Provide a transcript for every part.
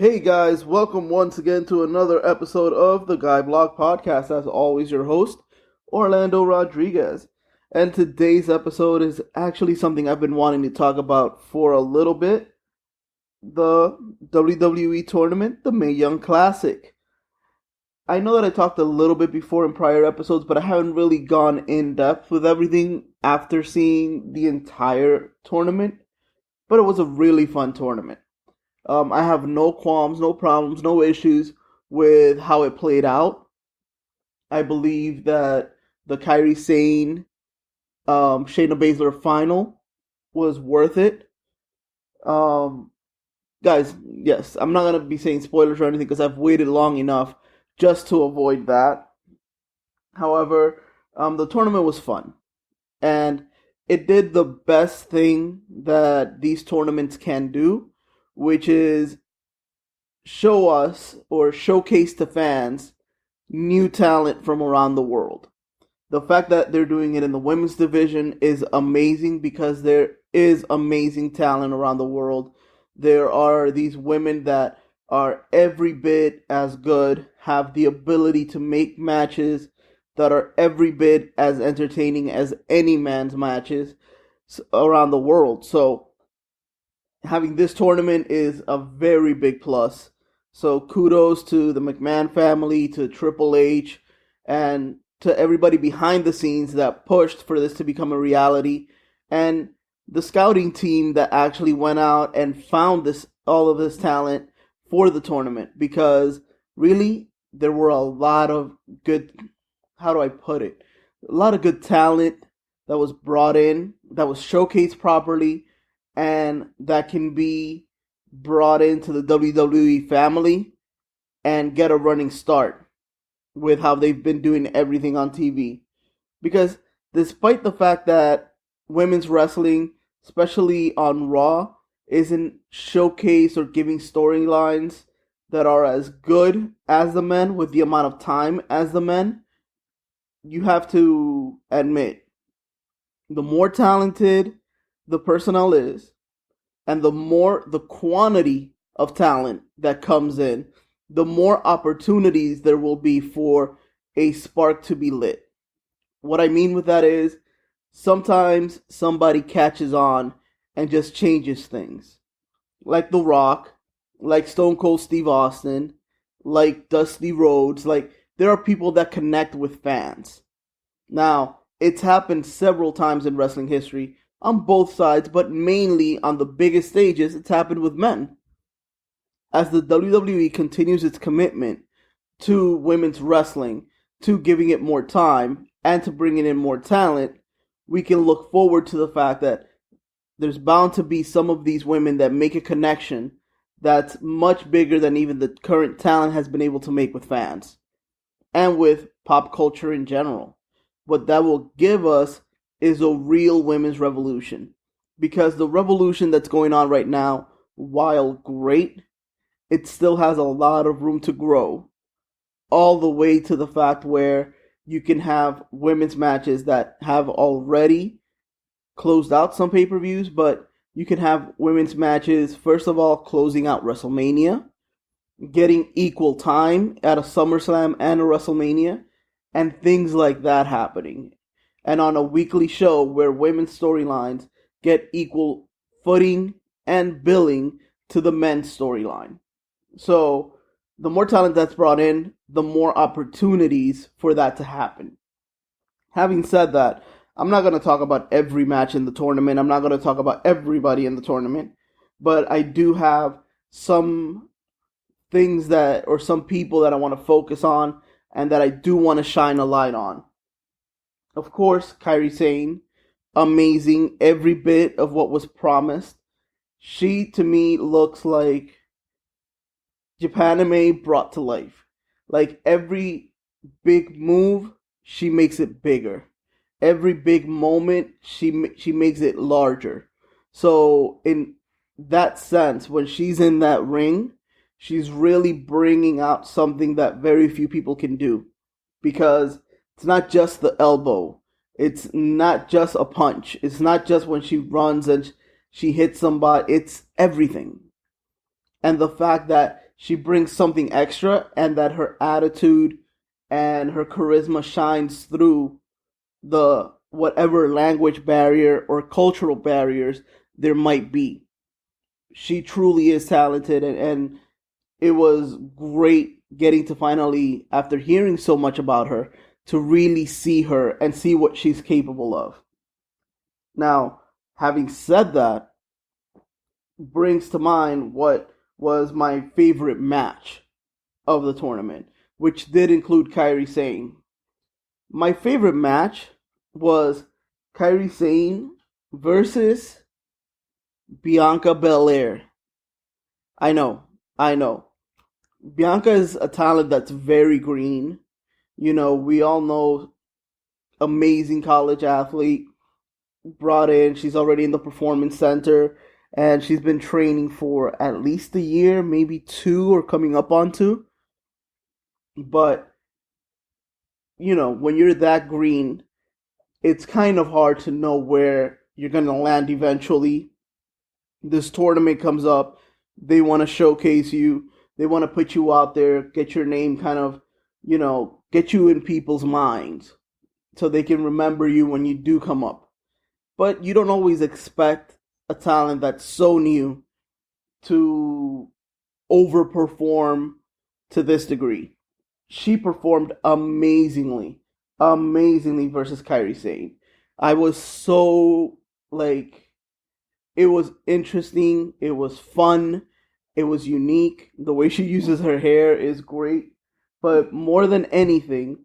Hey guys, welcome once again to another episode of the Guy Blog Podcast. As always, your host, Orlando Rodriguez. And today's episode is actually something I've been wanting to talk about for a little bit. The WWE tournament, the Mae Young Classic. I know that I talked a little bit before in prior episodes, but I haven't really gone in depth with everything after seeing the entire tournament. But it was a really fun tournament. I have no qualms, no problems, no issues with how it played out. I believe that the Kairi Sane, Shayna Bazler final was worth it. Guys, yes, I'm not going to be saying spoilers or anything because I've waited long enough just to avoid that. However, the tournament was fun. And it did the best thing that these tournaments can do, which is show us or showcase to fans new talent from around the world. The fact that they're doing it in the women's division is amazing because there is amazing talent around the world. There are these women that are every bit as good, have the ability to make matches that are every bit as entertaining as any man's matches around the world. So having this tournament is a very big plus. So kudos to the McMahon family, to Triple H, and to everybody behind the scenes that pushed for this to become a reality, and the scouting team that actually went out and found all of this talent for the tournament, because really there were a lot of good, how do I put it, a lot of good talent that was brought in, that was showcased properly, and that can be brought into the WWE family and get a running start with how they've been doing everything on TV. Because despite the fact that women's wrestling, especially on Raw, isn't showcased or giving storylines that are as good as the men with the amount of time as the men, you have to admit, the more talented the personnel is, and the more the quantity of talent that comes in, the more opportunities there will be for a spark to be lit. What I mean with that is, sometimes somebody catches on and just changes things. Like The Rock, like Stone Cold Steve Austin, like Dusty Rhodes. Like, there are people that connect with fans. Now, it's happened several times in wrestling history, on both sides, but mainly on the biggest stages, it's happened with men. As the WWE continues its commitment to women's wrestling, to giving it more time, and to bringing in more talent, we can look forward to the fact that there's bound to be some of these women that make a connection that's much bigger than even the current talent has been able to make with fans, and with pop culture in general. What that will give us is a real women's revolution. Because the revolution that's going on right now, while great, it still has a lot of room to grow. All the way to the fact where you can have women's matches that have already closed out some pay-per-views, but you can have women's matches, first of all, closing out WrestleMania, getting equal time at a SummerSlam and a WrestleMania, and things like that happening. And on a weekly show where women's storylines get equal footing and billing to the men's storyline. So, the more talent that's brought in, the more opportunities for that to happen. Having said that, I'm not going to talk about every match in the tournament. I'm not going to talk about everybody in the tournament. But I do have some things that, or some people that I want to focus on and that I do want to shine a light on. Of course, Kairi Sane, amazing, every bit of what was promised. She, to me, looks like Japanime brought to life. Like, every big move, she makes it bigger. Every big moment, she makes it larger. So, in that sense, when she's in that ring, she's really bringing out something that very few people can do. Because it's not just the elbow. It's not just a punch. It's not just when she runs and she hits somebody. It's everything. And the fact that she brings something extra, and that her attitude and her charisma shines through the whatever language barrier or cultural barriers there might be. She truly is talented, and it was great getting to finally, after hearing so much about her, to really see her and see what she's capable of. Now, having said that, brings to mind what was my favorite match of the tournament, which did include Kairi Sane. My favorite match was Kairi Sane versus Bianca Belair. I know. Bianca is a talent that's very green. You know, we all know, amazing college athlete, brought in. She's already in the performance center, and she's been training for at least a year, maybe 2 or coming up on 2. But, you know, when you're that green, it's kind of hard to know where you're going to land eventually. This tournament comes up. They want to showcase you. They want to put you out there, get your name kind of, you know, get you in people's minds so they can remember you when you do come up. But you don't always expect a talent that's so new to overperform to this degree. She performed amazingly versus Kairi Sane. I was so, it was interesting, it was fun, it was unique. The way she uses her hair is great. But more than anything,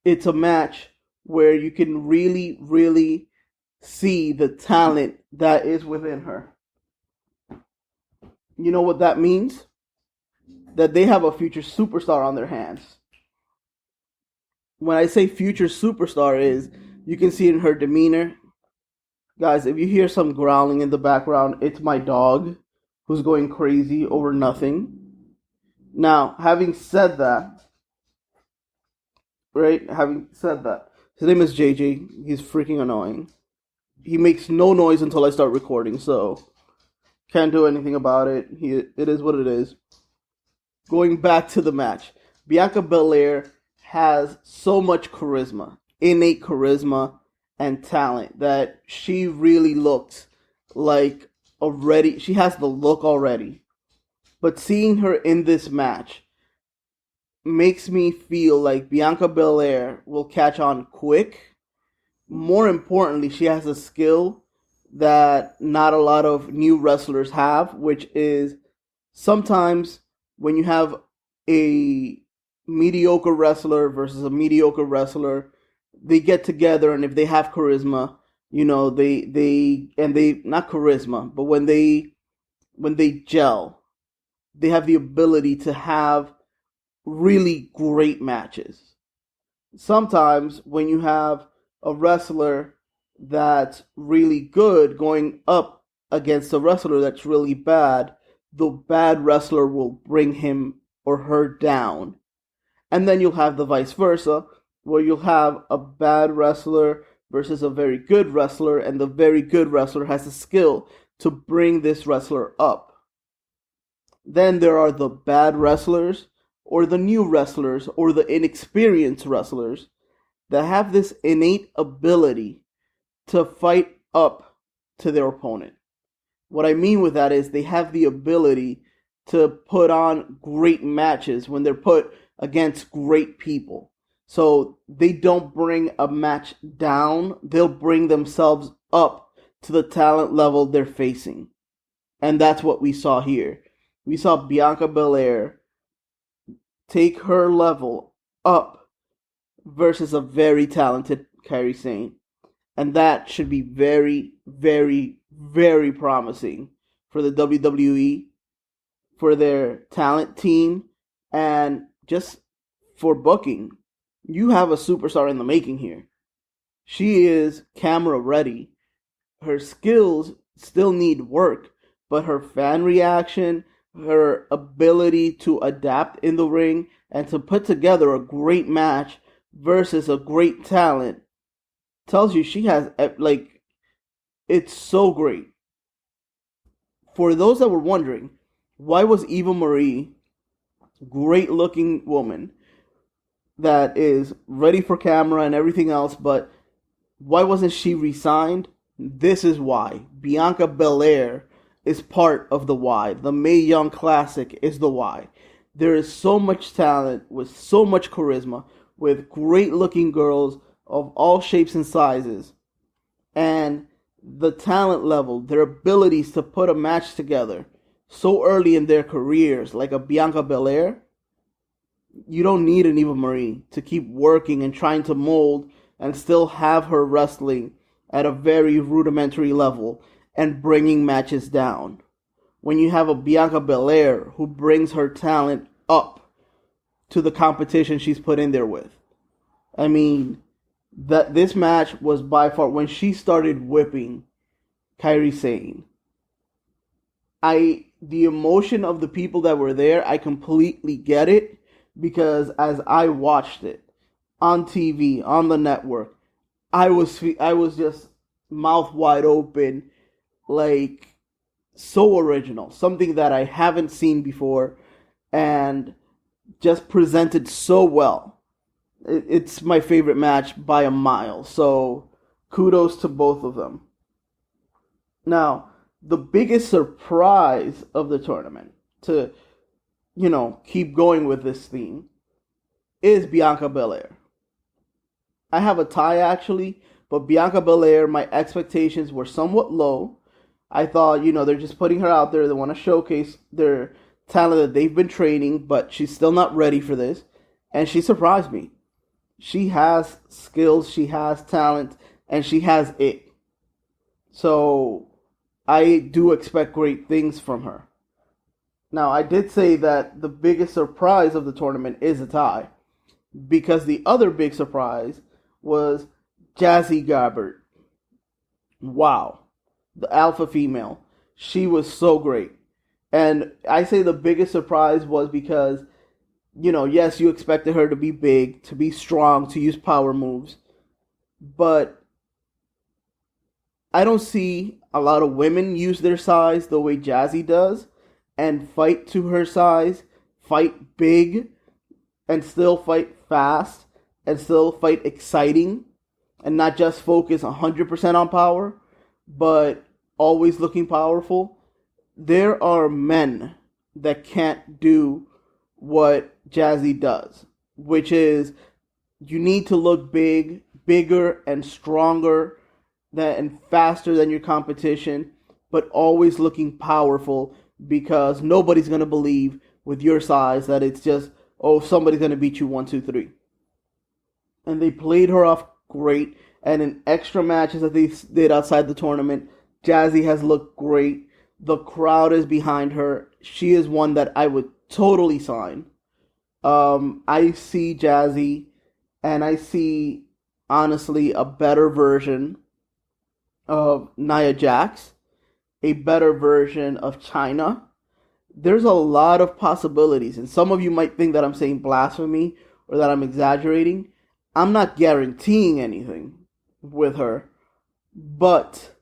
it's a match where you can really, really see the talent that is within her. You know what that means? That they have a future superstar on their hands. When I say future superstar is, you can see it in her demeanor. Guys, if you hear some growling in the background, it's my dog who's going crazy over nothing. Now, having said that, his name is JJ. He's freaking annoying. He makes no noise until I start recording, so can't do anything about it. It is what it is. Going back to the match, Bianca Belair has so much charisma, innate charisma and talent, that she really looks like already, she has the look already. But seeing her in this match makes me feel like Bianca Belair will catch on quick. More importantly, she has a skill that not a lot of new wrestlers have, which is sometimes when you have a mediocre wrestler versus a mediocre wrestler, they get together, and if they have charisma, you know, they not charisma, but when they gel, they have the ability to have really great matches. Sometimes when you have a wrestler that's really good going up against a wrestler that's really bad, the bad wrestler will bring him or her down. And then you'll have the vice versa, where you'll have a bad wrestler versus a very good wrestler, and the very good wrestler has the skill to bring this wrestler up. Then there are the bad wrestlers, or the new wrestlers, or the inexperienced wrestlers that have this innate ability to fight up to their opponent. What I mean with that is they have the ability to put on great matches when they're put against great people. So they don't bring a match down, they'll bring themselves up to the talent level they're facing. And that's what we saw here. We saw Bianca Belair take her level up versus a very talented Kairi Sane. And that should be very, very, very promising for the WWE, for their talent team, and just for booking. You have a superstar in the making here. She is camera ready. Her skills still need work, but her fan reaction, her ability to adapt in the ring, and to put together a great match versus a great talent tells you she has, it's so great. For those that were wondering, why was Eva Marie, great looking woman that is ready for camera and everything else, but why wasn't she re-signed? This is why. Bianca Belair is part of the why. The Mae Young Classic is the why. There is so much talent with so much charisma, with great looking girls of all shapes and sizes. And the talent level, their abilities to put a match together so early in their careers, like a Bianca Belair, you don't need an Eva Marie to keep working and trying to mold and still have her wrestling at a very rudimentary level and bringing matches down. When you have a Bianca Belair who brings her talent up to the competition she's put in there with. I mean, that this match was by far, when she started whipping Kairi Sane, the emotion of the people that were there, I completely get it, because as I watched it on TV, on the network, I was just mouth wide open, like, so original, something that I haven't seen before, and just presented so well. It's my favorite match by a mile, so kudos to both of them. Now, the biggest surprise of the tournament, to, keep going with this theme, is Bianca Belair. I have a tie, actually, but Bianca Belair, my expectations were somewhat low. I thought, they're just putting her out there. They want to showcase their talent that they've been training, but she's still not ready for this. And she surprised me. She has skills, she has talent, and she has it. So I do expect great things from her. Now, I did say that the biggest surprise of the tournament is a tie, because the other big surprise was Jazzy Gabert. Wow. The alpha female. She was so great. And I say the biggest surprise was because, yes, you expected her to be big, to be strong, to use power moves. But I don't see a lot of women use their size the way Jazzy does and fight to her size, fight big, and still fight fast, and still fight exciting, and not just focus 100% on power, but always looking powerful. There are men that can't do what Jazzy does, which is you need to look big, bigger and stronger and faster than your competition, but always looking powerful, because nobody's going to believe with your size that it's just, somebody's going to beat you 1, 2, 3. And they played her off great, and in extra matches that they did outside the tournament, Jazzy has looked great. The crowd is behind her. She is one that I would totally sign. I see Jazzy, and I see, honestly, a better version of Nia Jax, a better version of Chyna. There's a lot of possibilities, and some of you might think that I'm saying blasphemy or that I'm exaggerating. I'm not guaranteeing anything with her, but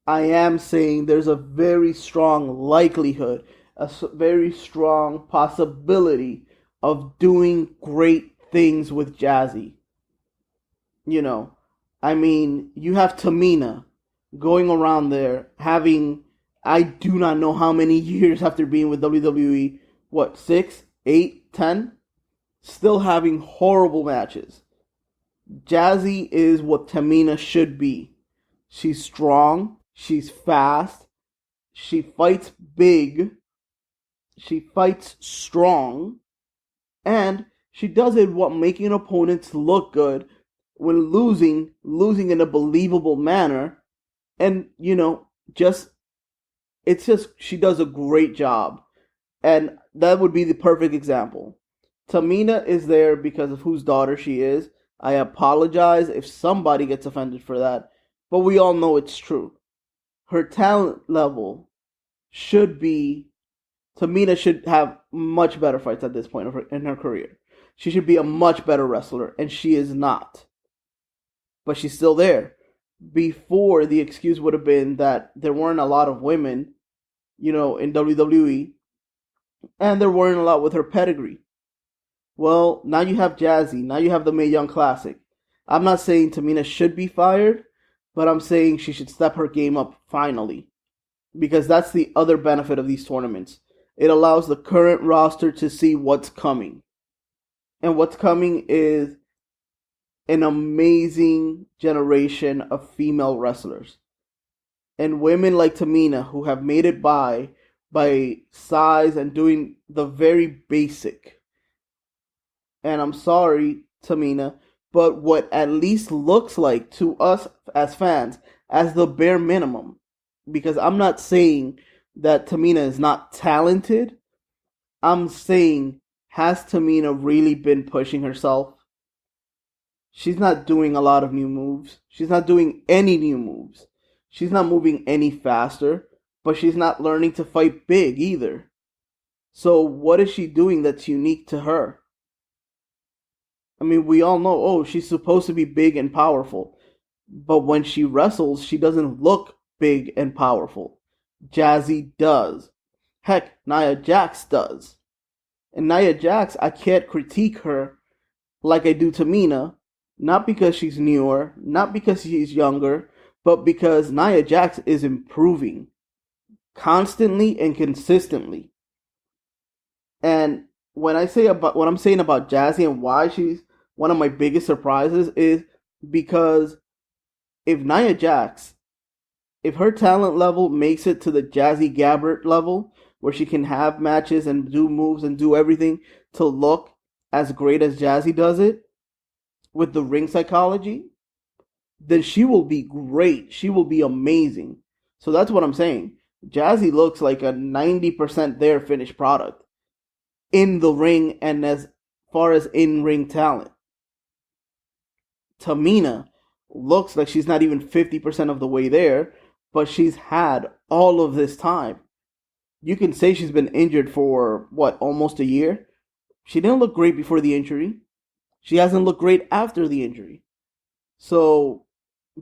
I am saying there's a very strong likelihood, a very strong possibility of doing great things with Jazzy. You have Tamina going around there having, I do not know how many years after being with WWE, 6, 8, 10? Still having horrible matches. Jazzy is what Tamina should be. She's strong, she's fast, she fights big, she fights strong, and she does it while making opponents look good when losing in a believable manner. And, she does a great job. And that would be the perfect example. Tamina is there because of whose daughter she is. I apologize if somebody gets offended for that, but we all know it's true. Her talent level should be, Tamina should have much better fights at this point in her career. She should be a much better wrestler, and she is not. But she's still there. Before, the excuse would have been that there weren't a lot of women, in WWE, And they're worrying a lot with her pedigree. Well, now you have Jazzy. Now you have the Mae Young Classic. I'm not saying Tamina should be fired, but I'm saying she should step her game up finally. Because that's the other benefit of these tournaments. It allows the current roster to see what's coming. And what's coming is an amazing generation of female wrestlers. And women like Tamina who have made it by size and doing the very basic. And I'm sorry, Tamina, but what at least looks like to us as fans as the bare minimum. Because I'm not saying that Tamina is not talented. I'm saying, has Tamina really been pushing herself? She's not doing a lot of new moves. She's not doing any new moves. She's not moving any faster, but she's not learning to fight big either. So what is she doing that's unique to her? I mean, we all know, oh, she's supposed to be big and powerful. But when she wrestles, she doesn't look big and powerful. Jazzy does. Heck, Nia Jax does. And Nia Jax, I can't critique her like I do Tamina, not because she's newer, not because she's younger, but because Nia Jax is improving constantly and consistently. And when I say about what I'm saying about Jazzy and why she's one of my biggest surprises is because if Nia Jax, if her talent level makes it to the Jazzy Gabert level, where she can have matches and do moves and do everything to look as great as Jazzy does it, with the ring psychology, then she will be great. She will be amazing. So that's what I'm saying. Jazzy looks like a 90% there finished product in the ring and as far as in-ring talent. Tamina looks like she's not even 50% of the way there, but she's had all of this time. You can say she's been injured for, almost a year? She didn't look great before the injury. She hasn't looked great after the injury. So,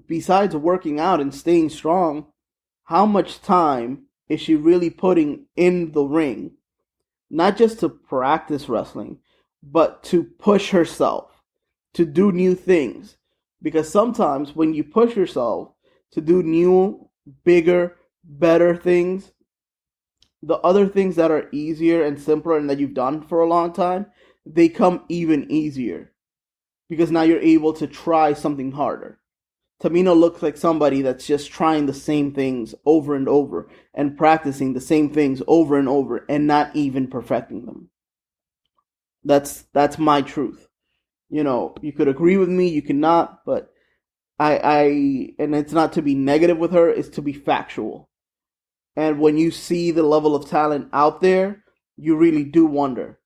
besides working out and staying strong, how much time is she really putting in the ring? Not just to practice wrestling, but to push herself, to do new things. Because sometimes when you push yourself to do new, bigger, better things, the other things that are easier and simpler and that you've done for a long time, they come even easier. Because now you're able to try something harder. Tamina looks like somebody that's just trying the same things over and over and practicing the same things over and over and not even perfecting them. That's my truth. You could agree with me, you cannot, but and it's not to be negative with her, it's to be factual. And when you see the level of talent out there, you really do wonder,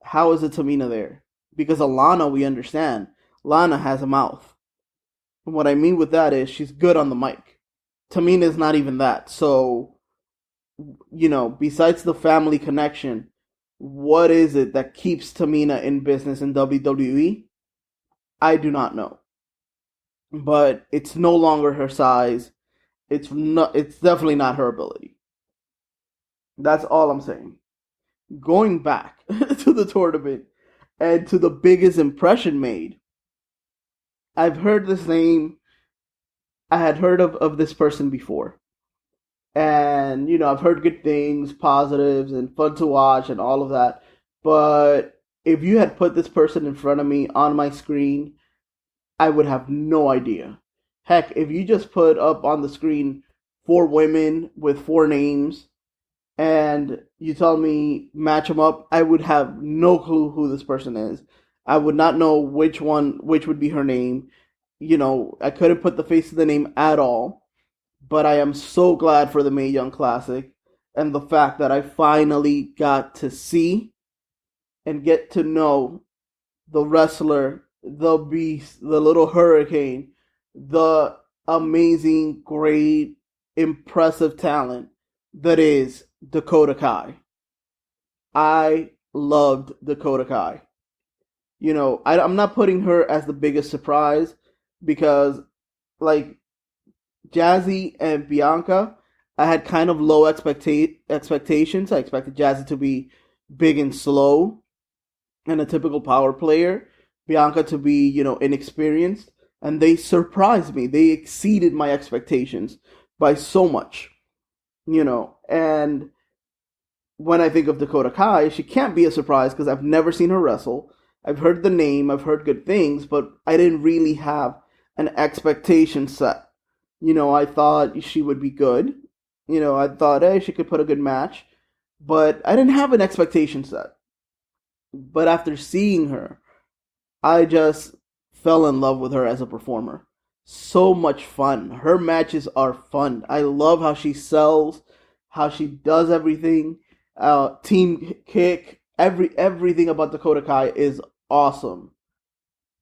how is it Tamina there? Because Alana, we understand, Lana has a mouth. And what I mean with that is she's good on the mic. Tamina is not even that. So, besides the family connection, what is it that keeps Tamina in business in WWE? I do not know. But it's no longer her size. It's definitely not her ability. That's all I'm saying. Going back to the tournament and to the biggest impression made, I've heard this name. I had heard of this person before. And, I've heard good things, positives, and fun to watch and all of that. But if you had put this person in front of me on my screen, I would have no idea. Heck, if you just put up on the screen 4 women with 4 names and you tell me match them up, I would have no clue who this person is. I would not know which would be her name. I couldn't put the face of the name at all. But I am so glad for the Mae Young Classic and the fact that I finally got to see and get to know the wrestler, the beast, the little hurricane, the amazing, great, impressive talent that is Dakota Kai. I loved Dakota Kai. I'm not putting her as the biggest surprise because, Jazzy and Bianca, I had kind of low expectations. I expected Jazzy to be big and slow and a typical power player. Bianca to be, inexperienced. And they surprised me. They exceeded my expectations by so much, And when I think of Dakota Kai, she can't be a surprise because I've never seen her wrestle. I've heard the name, I've heard good things, but I didn't really have an expectation set. I thought she would be good. I thought, hey, she could put a good match. But I didn't have an expectation set. But after seeing her, I just fell in love with her as a performer. So much fun. Her matches are fun. I love how she sells, how she does everything. Team kick, everything about Dakota Kai is awesome.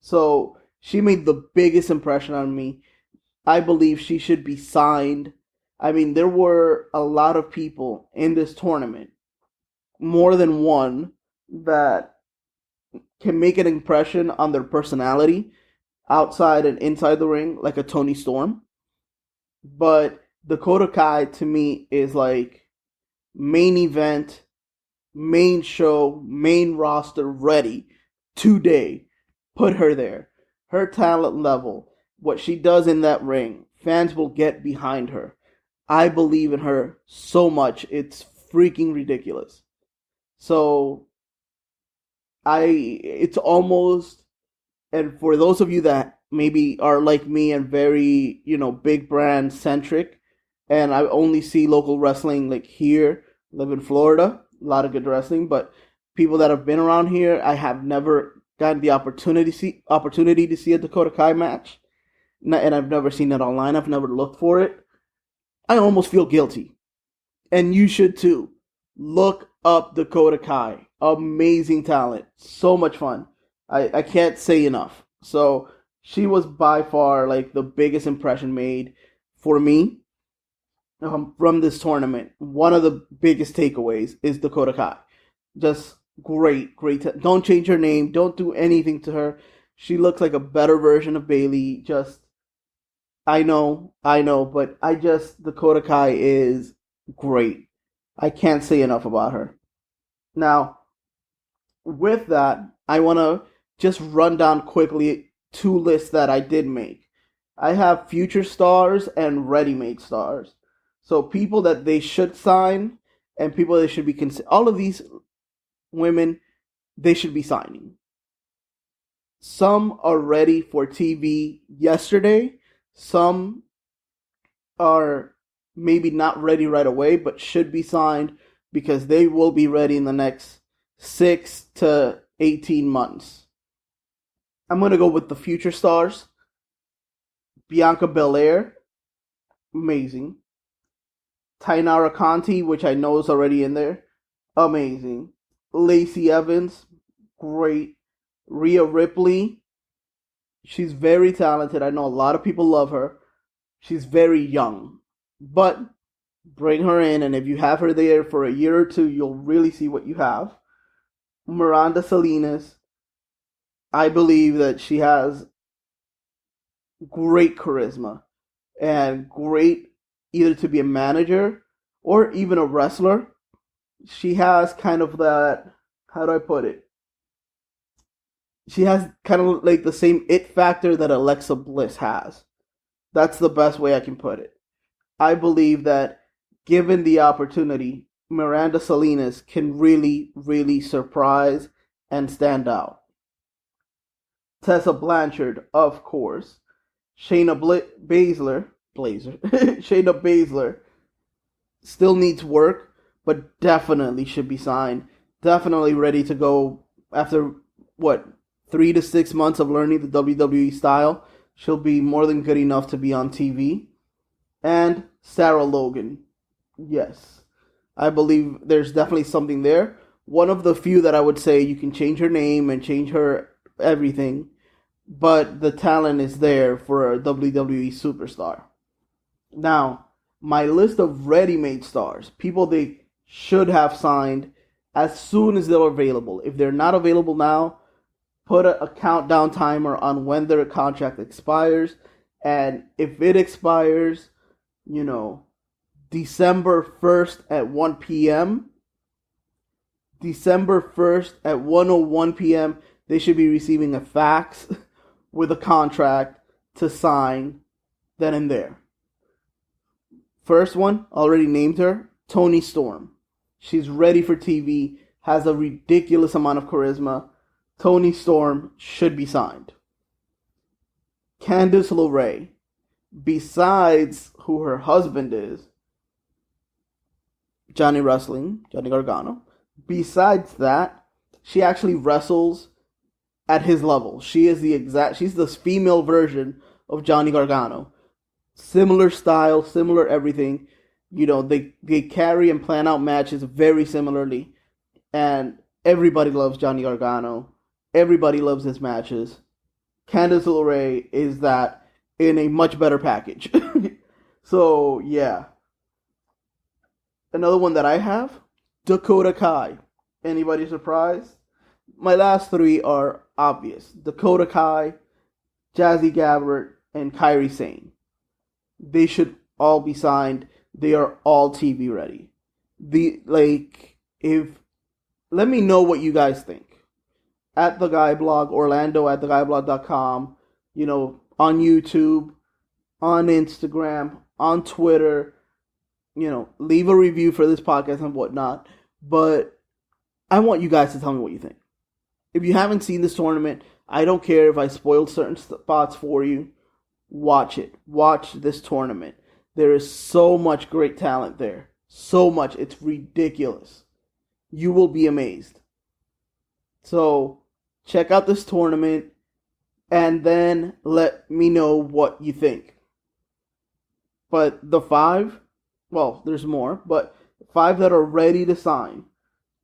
So she made the biggest impression on me. I believe she should be signed. I mean, there were a lot of people in this tournament, more than one, that can make an impression on their personality outside and inside the ring, like a Toni Storm. But Dakota Kai, to me, is like main event, main show, main roster ready today. Put her there. Her talent level, what she does in that ring, fans will get behind her. I believe in her so much. It's freaking ridiculous. So it's almost, and for those of you that maybe are like me and very, big brand centric, and I only see local wrestling like here, live in Florida, a lot of good wrestling, but people that have been around here, I have never gotten the opportunity to see a Dakota Kai match, and I've never seen it online. I've never looked for it. I almost feel guilty, and you should too. Look up Dakota Kai. Amazing talent. So much fun. I can't say enough. So she was by far like the biggest impression made for me from this tournament. One of the biggest takeaways is Dakota Kai. Just great. Don't change her name. Don't do anything to her. She looks like a better version of Bayley. I know, but Dakota Kai is great. I can't say enough about her. Now, with that, I want to just run down quickly 2 lists that I did make. I have future stars and ready-made stars. So people that they should sign and people they should be all of these women, they should be signing. Some are ready for TV yesterday. Some are maybe not ready right away, but should be signed because they will be ready in the next 6 to 18 months. I'm going to go with the future stars. Bianca Belair, amazing. Taynara Conti, which I know is already in there, amazing. Lacey Evans, great. Rhea Ripley, she's very talented. I know a lot of people love her. She's very young. But bring her in, and if you have her there for a year or two, you'll really see what you have. Miranda Salinas, I believe that she has great charisma and great either to be a manager or even a wrestler. She has kind of that, how do I put it? She has kind of like the same it factor that Alexa Bliss has. That's the best way I can put it. I believe that given the opportunity, Miranda Salinas can really, really surprise and stand out. Tessa Blanchard, of course. Shayna Bazler, Shayna Bazler still needs work, but definitely should be signed. Definitely ready to go after, 3 to 6 months of learning the WWE style. She'll be more than good enough to be on TV. And Sarah Logan. Yes. I believe there's definitely something there. One of the few that I would say you can change her name and change her everything, but the talent is there for a WWE superstar. Now, my list of ready-made stars, people they should have signed as soon as they're available. If they're not available now, put a countdown timer on when their contract expires, and if it expires, December 1st at 1 p.m. December 1st at 1:01 p.m. They should be receiving a fax with a contract to sign then and there. First one, already named her, Toni Storm. She's ready for TV, has a ridiculous amount of charisma. Toni Storm should be signed. Candice LaRae, besides who her husband is, Johnny Gargano, besides that, she actually wrestles at his level. She's the female version of Johnny Gargano. Similar style, similar everything. You know, they carry and plan out matches very similarly. And everybody loves Johnny Gargano. Everybody loves his matches. Candice LaRae is that in a much better package. So, yeah. Another one that I have, Dakota Kai. Anybody surprised? My last three are obvious. Dakota Kai, Jazzy Gabert, and Kairi Sane. They should all be signed. They are all TV ready. Let me know what you guys think. At the Guy Blog, Orlando at theguyblog.com, you know, on YouTube, on Instagram, on Twitter, you know, leave a review for this podcast and whatnot. But I want you guys to tell me what you think. If you haven't seen this tournament, I don't care if I spoiled certain spots for you. Watch it. Watch this tournament. There is so much great talent there. So much. It's ridiculous. You will be amazed. So, check out this tournament and then let me know what you think. But the five, well, there's more, but 5 that are ready to sign: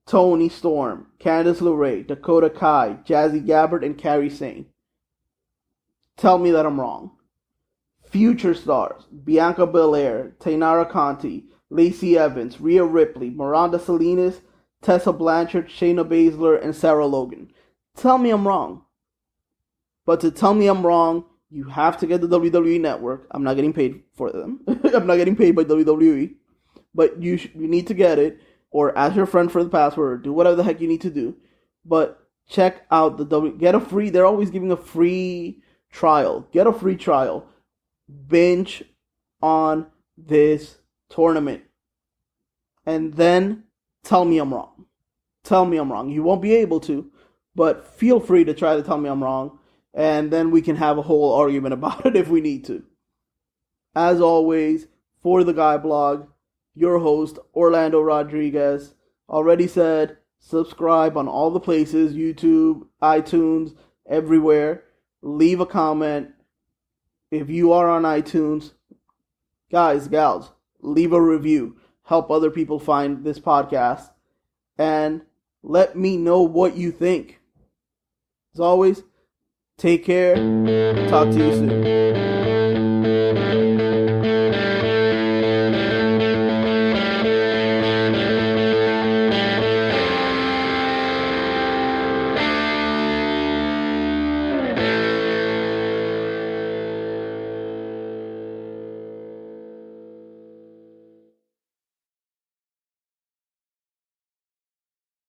Toni Storm, Candice LaRae, Dakota Kai, Jazzy Gabert, and Kairi Sane. Tell me that I'm wrong. Future stars: Bianca Belair, Taynara Conti, Lacey Evans, Rhea Ripley, Miranda Salinas, Tessa Blanchard, Shayna Bazler, and Sarah Logan. Tell me I'm wrong. But to tell me I'm wrong, you have to get the WWE Network. I'm not getting paid for them. I'm not getting paid by WWE. But you need to get it, or ask your friend for the password, or do whatever the heck you need to do. But check out they're always giving a free trial. Get a free trial. Binge on this tournament. And then tell me I'm wrong. Tell me I'm wrong. You won't be able to, but feel free to try to tell me I'm wrong. And then we can have a whole argument about it if we need to. As always, for the Guy Blog, your host, Orlando Rodriguez. Already said, subscribe on all the places, YouTube, iTunes, everywhere. Leave a comment. If you are on iTunes, guys, gals, leave a review. Help other people find this podcast. And let me know what you think. As always, take care. Talk to you soon.